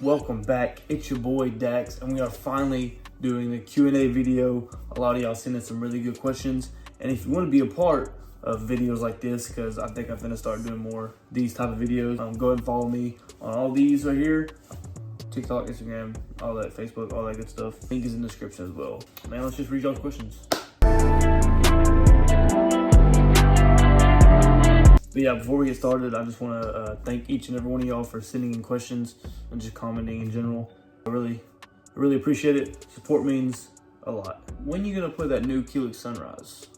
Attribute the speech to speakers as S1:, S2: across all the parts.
S1: Welcome back. It's your boy Dax, and we are finally doing the Q&A video. A lot of y'all sent in some really good questions, and if you want to be a part of videos like this, because I think I'm gonna start doing more these type of videos, go ahead and follow me on all these right here: TikTok, Instagram, all that, Facebook, all that good stuff. Link is in the description as well. Man, let's just read y'all's questions. But yeah, before we get started, I just want to thank each and every one of y'all for sending in questions and just commenting in general. I really appreciate it. Support means a lot. When you gonna play that new Calyx Sunrise?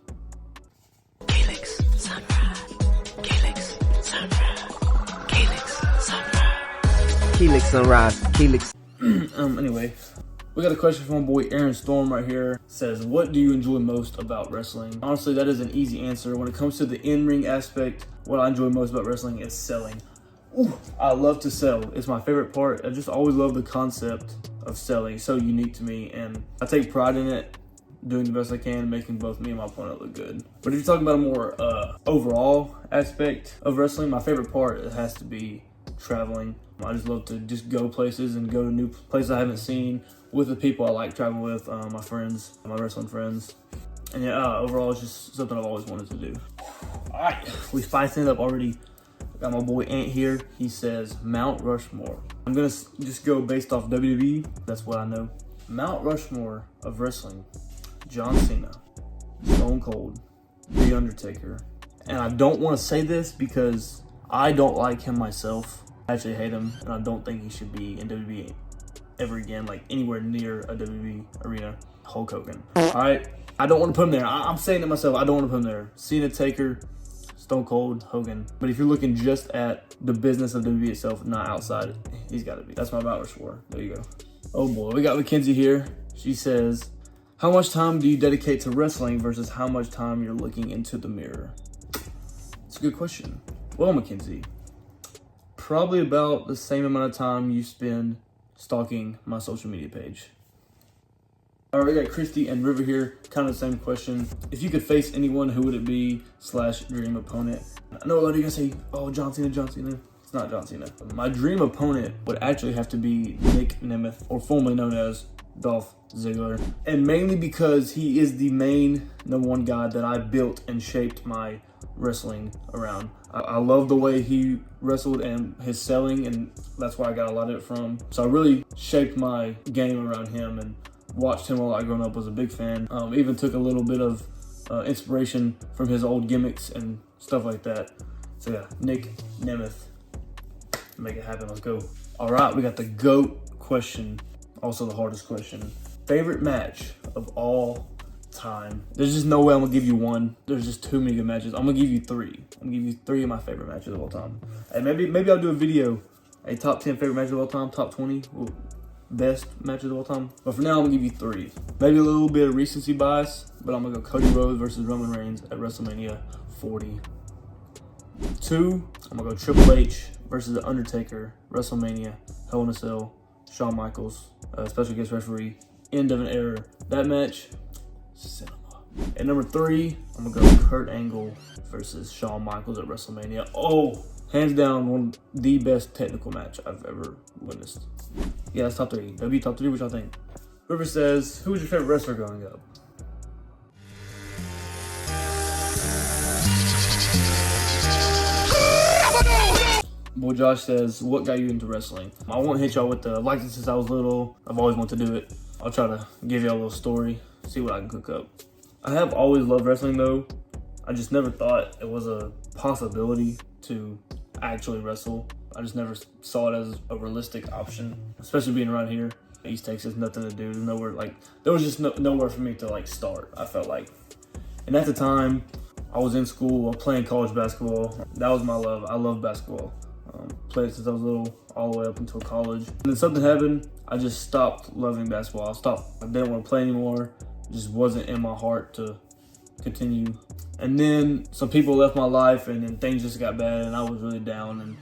S2: Calyx Sunrise. Calyx Sunrise. Calyx Sunrise. Calyx Sunrise. Calyx.
S1: Anyway, we got a question from my boy Aaron Storm right here. It says, what do you enjoy most about wrestling? Honestly, that is an easy answer. When it comes to the in-ring aspect, what I enjoy most about wrestling is selling. Ooh, I love to sell. It's my favorite part. I just always love the concept of selling. It's so unique to me, and I take pride in it, doing the best I can, making both me and my opponent look good. But if you're talking about a more overall aspect of wrestling, my favorite part, it has to be traveling. I just love to just go places and go to new places I haven't seen with the people I like traveling with, my friends, my wrestling friends. And yeah, overall, it's just something I've always wanted to do. All right, we spiced it up already. Got my boy Ant here. He says Mount Rushmore. I'm gonna just go based off WWE. That's what I know. Mount Rushmore of wrestling: John Cena, Stone Cold, The Undertaker. And I don't want to say this because I don't like him myself. I actually hate him, and I don't think he should be in WWE ever again, like anywhere near a WWE arena. Hulk Hogan. All right, I don't want to put him there. I'm saying it myself. I don't want to put him there. Cena, Taker, Stone Cold, Hogan. But if you're looking just at the business of WWE itself, not outside, he's got to be. That's my Mount Rushmore. There you go. Oh boy, we got Mackenzie here. She says, how much time do you dedicate to wrestling versus how much time you're looking into the mirror? It's a good question. Well, Mackenzie, probably about the same amount of time you spend stalking my social media page. All right, we got Christy and River here, kind of the same question. If you could face anyone, who would it be / dream opponent? I know a lot of you guys say, oh, John Cena, John Cena. It's not John Cena. My dream opponent would actually have to be Nick Nemeth, or formerly known as Dolph Ziggler. And mainly because he is the main #1 guy that I built and shaped my wrestling around. I love the way he wrestled and his selling, and that's where I got a lot of it from. So I really shaped my game around him and watched him a lot growing up, was a big fan. Even took a little bit of inspiration from his old gimmicks and stuff like that. So yeah, Nick Nemeth. Make it happen, let's go. All right, we got the GOAT question, also the hardest question. Favorite match of all time? There's just no way I'm gonna give you one. There's just too many good matches. I'm gonna give you three. I'm gonna give you three of my favorite matches of all time. And maybe I'll do a video, a top 10 favorite matches of all time, top 20 best matches of all time. But for now, I'm gonna give you three. Maybe a little bit of recency bias, but I'm gonna go Cody Rhodes versus Roman Reigns at WrestleMania 40. 2, I'm gonna go Triple H versus The Undertaker, WrestleMania, Hell in a Cell, Shawn Michaels, special guest referee, end of an era. That match, cinema. At number 3, I'm gonna go Kurt Angle versus Shawn Michaels at WrestleMania. Oh, hands down, one of the best technical match I've ever witnessed. Yeah, that's top 3. W top 3, what y'all think? River says, who was your favorite wrestler growing up? Boy Josh says, what got you into wrestling? I won't hit y'all with the like since I was little. I've always wanted to do it. I'll try to give y'all a little story, see what I can cook up. I have always loved wrestling though. I just never thought it was a possibility to actually wrestle. I just never saw it as a realistic option, especially being around here. East Texas, nothing to do. There's nowhere, there was just nowhere for me to start, I felt like. And at the time, I was in school playing college basketball. That was my love. I love basketball. Played since I was little, all the way up until college. And then something happened. I just stopped loving basketball. I didn't want to play anymore. It just wasn't in my heart to continue. And then some people left my life, and then things just got bad, and I was really down. And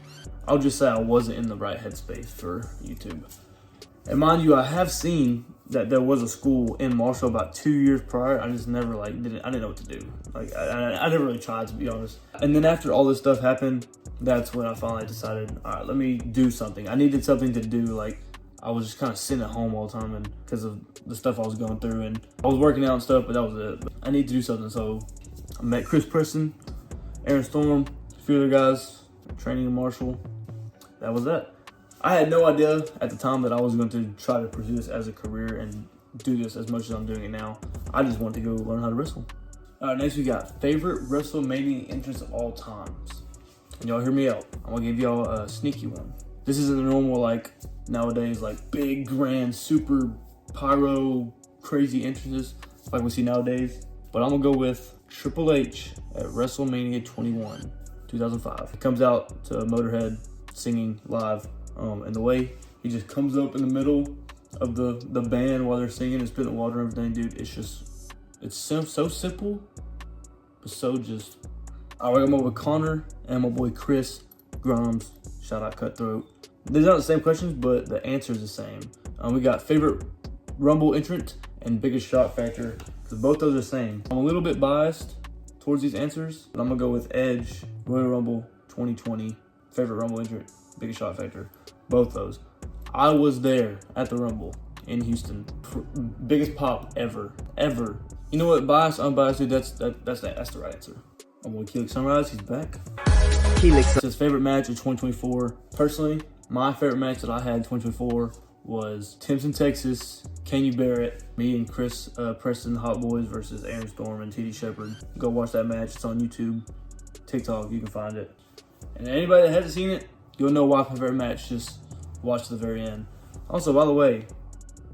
S1: I'll just say I wasn't in the right headspace for YouTube. And mind you, I have seen that there was a school in Marshall about 2 years prior. I just never I didn't know what to do. I never really tried, to be honest. And then after all this stuff happened, that's when I finally decided, all right, let me do something. I needed something to do. I was just kind of sitting at home all the time, and because of the stuff I was going through, and I was working out and stuff, but that was it. But I need to do something, so I met Chris Preston, Aaron Storm, a few other guys, training in Marshall. That was that. I had no idea at the time that I was going to try to pursue this as a career and do this as much as I'm doing it now. I just wanted to go learn how to wrestle. All right, next we got favorite WrestleMania entrance of all times. And y'all hear me out. I'm gonna give y'all a sneaky one. This isn't the normal, like, nowadays, like, big, grand, super pyro, crazy entrances like we see nowadays. But I'm gonna go with Triple H at WrestleMania 21, 2005. It comes out to Motorhead singing live. And the way he just comes up in the middle of the band while they're singing and spitting water and everything, dude, it's so simple, but so just. All right, I'm over with Connor and my boy Chris Grimes. Shout out Cutthroat. They're not the same questions, but the answer is the same. We got favorite Rumble entrant and biggest shock factor, because both those are the same. I'm a little bit biased towards these answers, but I'm gonna go with Edge, Royal Rumble 2020, favorite Rumble entrant, biggest shock factor. Both those. I was there at the Rumble in Houston. Biggest pop ever. You know what? Biased, unbiased, dude, that's the right answer. My boy Keelix Sunrise, he's back.
S2: Keelix.
S1: His favorite match of 2024. Personally, my favorite match that I had in 2024 was Timpson, Texas, Kenny Barrett, me and Chris Preston, Hot Boys versus Aaron Storm and TD Shepard. Go watch that match. It's on YouTube, TikTok, you can find it. And anybody that hasn't seen it, you'll know why my favorite match. Just watch to the very end. Also, by the way,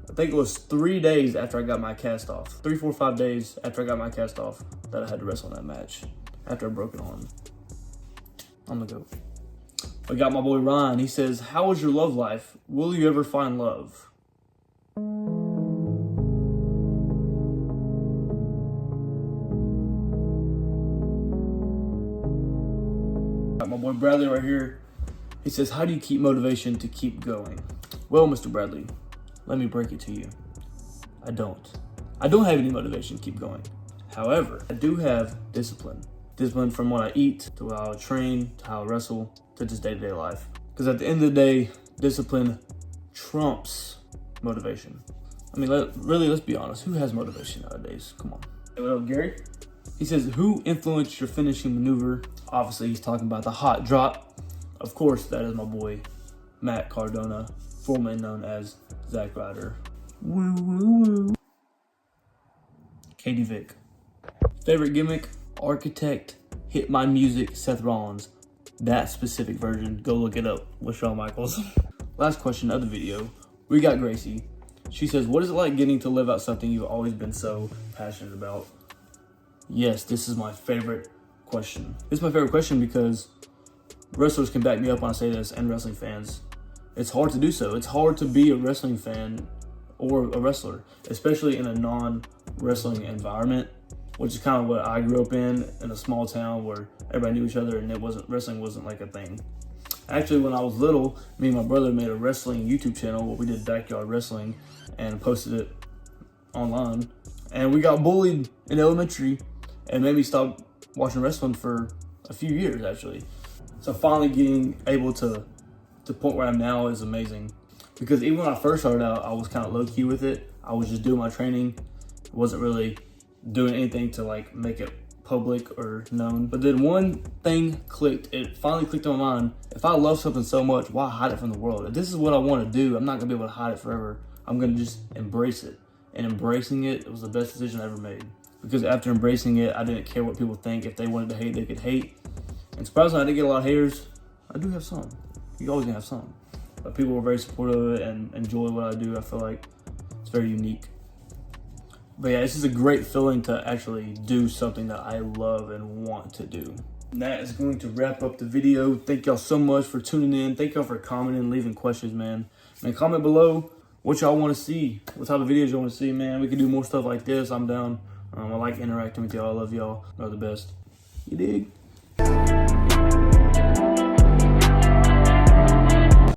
S1: I think it was 3 days after I got my cast off. 3, 4, 5 days after I got my cast off that I had to wrestle in that match. After a broken arm. I'm the GOAT. I got my boy Ryan. He says, how is your love life? Will you ever find love? Got my boy Bradley right here. He says, how do you keep motivation to keep going? Well, Mr. Bradley, let me break it to you. I don't have any motivation to keep going. However, I do have discipline. Discipline from what I eat, to how I train, to how I wrestle, to just day-to-day life. Because at the end of the day, discipline trumps motivation. I mean, let's be honest. Who has motivation nowadays? Come on. Hey, what up, Gary? He says, who influenced your finishing maneuver? Obviously, he's talking about the hot drop. Of course, that is my boy, Matt Cardona, formerly known as Zack Ryder. Woo, woo, woo. Katie Vick. Favorite gimmick? Architect, Hit My Music, Seth Rollins. That specific version, go look it up with Shawn Michaels. Last question of the video, we got Gracie. She says, what is it like getting to live out something you've always been so passionate about? Yes, this is my favorite question. This is my favorite question because wrestlers can back me up when I say this, and wrestling fans. It's hard to do so. It's hard to be a wrestling fan or a wrestler, especially in a non-wrestling environment, which is kind of what I grew up in a small town where everybody knew each other and wrestling wasn't like a thing. Actually, when I was little, me and my brother made a wrestling YouTube channel where we did backyard wrestling and posted it online. And we got bullied in elementary and made me stop watching wrestling for a few years, actually. So finally getting able to the point where I'm now is amazing. Because even when I first started out, I was kind of low-key with it. I was just doing my training. Wasn't really doing anything to like make it public or known. But then one thing clicked. It finally clicked on my mind. If I love something so much, why hide it from the world? If this is what I want to do, I'm not gonna be able to hide it forever. I'm gonna just embrace it. And embracing it was the best decision I ever made. Because after embracing it, I didn't care what people think. If they wanted to hate, they could hate. And surprisingly, I didn't get a lot of haters. I do have some. You always gonna have some. But people were very supportive of it and enjoy what I do. I feel like it's very unique. But yeah, this is a great feeling to actually do something that I love and want to do. And that is going to wrap up the video. Thank y'all so much for tuning in. Thank y'all for commenting, leaving questions, man. And comment below what y'all want to see. What type of videos you want to see, man. We can do more stuff like this. I'm down. I like interacting with y'all. I love y'all. Y'all are the best. You dig?